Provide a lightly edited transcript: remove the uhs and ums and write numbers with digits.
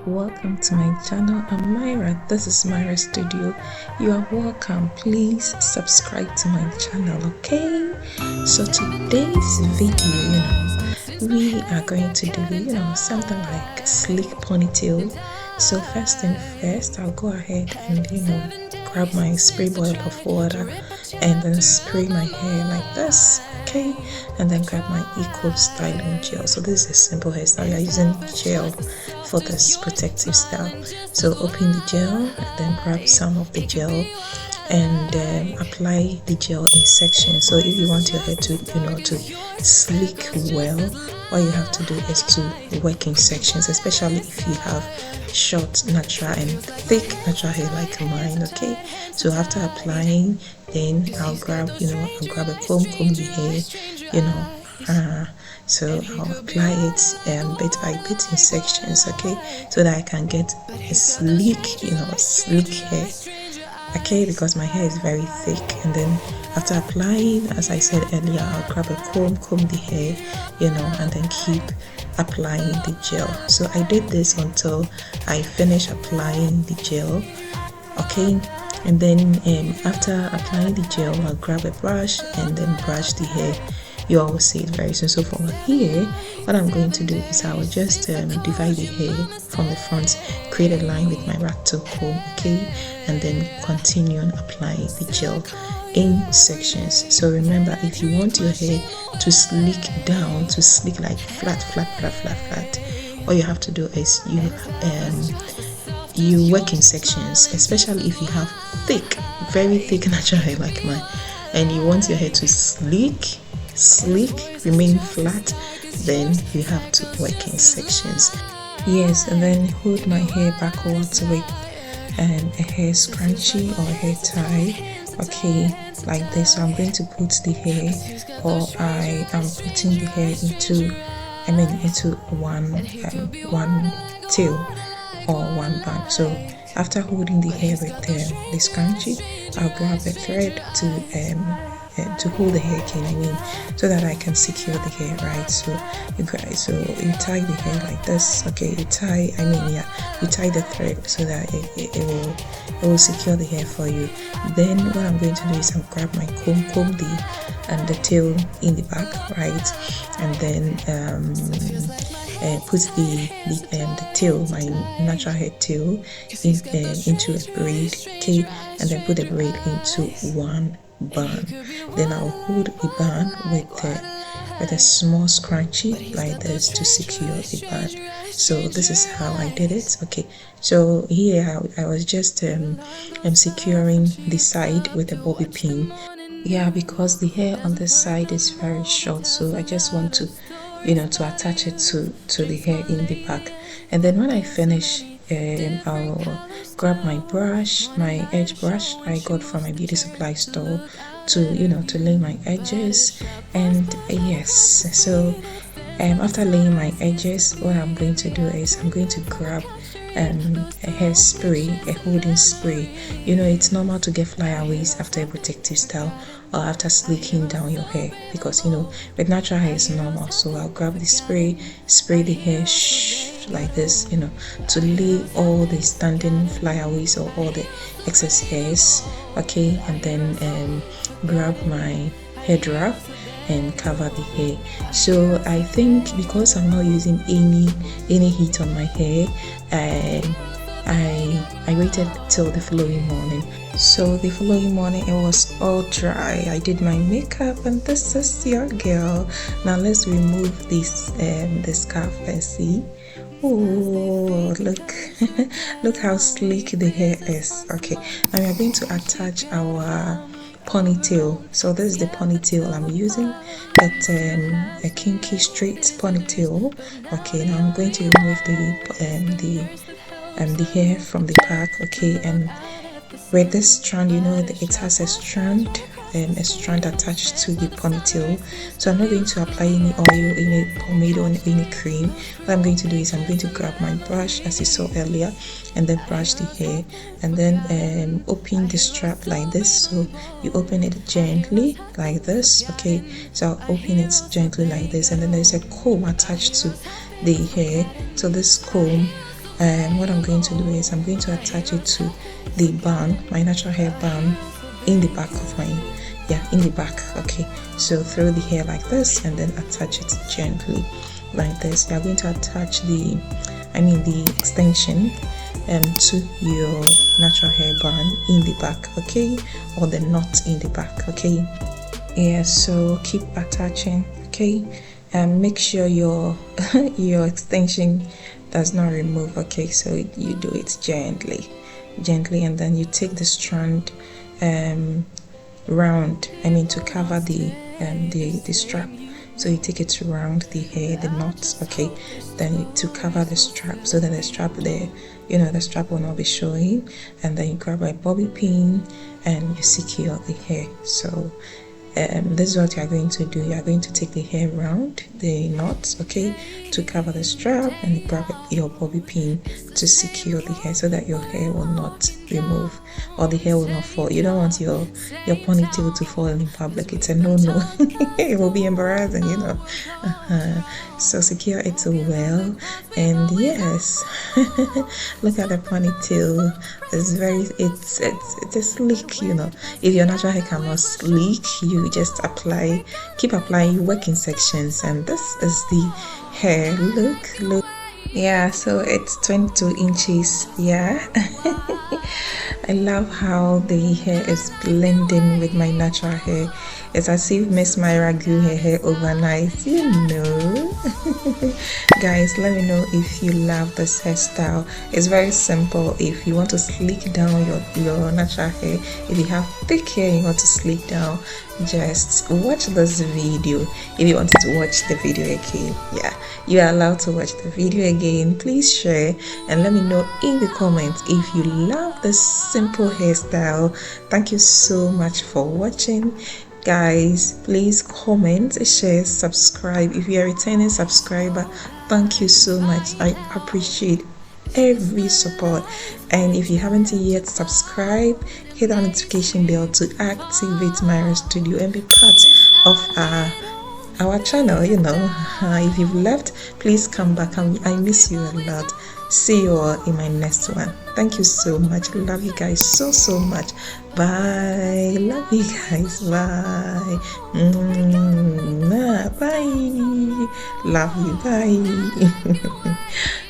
welcome to my channel. I'm Myra. This is Myra Studio. You are welcome. Please subscribe to my channel, okay? So today's video, we are going to do, something like sleek ponytail. So first thing first, I'll go ahead and, grab my spray bottle of water and then spray my hair like this, okay? And then grab my Eco styling gel. So this is a simple hairstyle. You're using gel for this protective style. So open the gel and then grab some of the gel and apply the gel in sections. So if you want your hair to to sleek well, all you have to do is to work in sections, especially if you have short natural and thick natural hair like mine, okay? So after applying, then I'll grab a comb the hair, so I'll apply it bit by bit in sections, okay, so that I can get a sleek sleek hair, okay, because my hair is very thick. And then after applying, as I said earlier, I'll grab a comb the hair, and then keep applying the gel. So I did this until I finish applying the gel, okay? And then after applying the gel, I'll grab a brush and then brush the hair. You all will see it very soon. So from here, what I'm going to do is I will just divide the hair from the front, create a line with my rat tail comb, okay, and then continue on applying the gel in sections. So remember, if you want your hair to sleek down, to sleek like flat, all you have to do is you work in sections, especially if you have thick, very thick natural hair like mine, and you want your hair to sleek, remain flat, then you have to work in sections. Yes, and then hold my hair backwards with a hair scrunchie or a hair tie, okay, like this. So I'm going to put the hair, or I am putting the hair into one tail or one band. So after holding the hair with the scrunchie, I'll grab a thread to hold the hair cane, so that I can secure the hair, right? So you tie the hair like this, okay? You tie the thread so that it will secure the hair for you. Then what I'm going to do is I'll grab my comb the tail in the back, right? And then put the tail, my natural hair tail, into a braid, okay? And then put the braid into one band. Then I'll hold the band with a small scrunchie like this to secure the band. So this is how I did it, okay? So here I was just securing the side with a bobby pin, because the hair on this side is very short, so I just want to to attach it to the hair in the back. And then when I finish, I'll grab my brush, my edge brush I got from my beauty supply store, to lay my edges. And yes, so after laying my edges, what I'm going to do is I'm going to grab a hairspray, a holding spray. It's normal to get flyaways after a protective style or after sleeking down your hair, because with natural hair it's normal. So I'll grab the spray the hair like this, to lay all the standing flyaways or all the excess hairs, okay? And then grab my hair wrap and cover the hair. So I think because I'm not using any heat on my hair, I waited till the following morning. So the following morning it was all dry. I did my makeup, and this is your girl. Now let's remove this the scarf and see. Oh, look how sleek the hair is. Okay, now we are going to attach our ponytail. So this is the ponytail I'm using. It's a kinky straight ponytail. Okay, now I'm going to remove the hair from the back, okay? And with this strand, it has a strand attached to the ponytail. So I'm not going to apply any oil, any pomade, or any cream. What I'm going to do is I'm going to grab my brush, as you saw earlier, and then brush the hair, and then open the strap like this. So you open it gently like this, okay? So I'll open it gently like this, and then there's a comb attached to the hair. So this comb and what I'm going to do is I'm going to attach it to the bun, my natural hair bun, in the back of my, in the back. Okay, so throw the hair like this and then attach it gently like this. You are going to attach the extension to your natural hair bun in the back, okay, or the knot in the back, okay. Yeah, so keep attaching, okay, and make sure your your extension does not remove, okay. So you do it gently, and then you take the strand round, to cover the strap. So you take it around the hair, the knots, okay, then to cover the strap, so that the strap there, the strap will not be showing, and then you grab a bobby pin and you secure the hair. So this is what you are going to do. You are going to take the hair around the knots, okay, to cover the strap, and you grab your bobby pin to secure the hair so that your hair will not remove or the hair will not fall. You don't want your ponytail to fall in public. It's a no-no. It will be embarrassing, So secure it well, and yes, look at the ponytail. It's a sleek, If your natural hair cannot sleek, you just keep applying. You work in sections, and this is the hair. Look. Yeah, so it's 22 inches. Yeah. I love how the hair is blending with my natural hair. It's as if Miss Myra grew her hair overnight, Guys, let me know if you love this hairstyle. It's very simple. If you want to sleek down your natural hair, if you have thick hair and you want to sleek down, just watch this video. If you wanted to watch the video again, you are allowed to watch the video again. Please share and let me know in the comments if you love this simple hairstyle. Thank you so much for watching. Guys, please comment, share, subscribe. If you're a returning subscriber, thank you so much. I appreciate every support. And if you haven't yet subscribed, hit that notification bell to activate my studio and be part of our channel. If you've left, please come back. I miss you a lot. See you all in my next one. Thank you so much. Love you guys so much. Bye. Love you guys. Bye. Bye. Love you. Bye.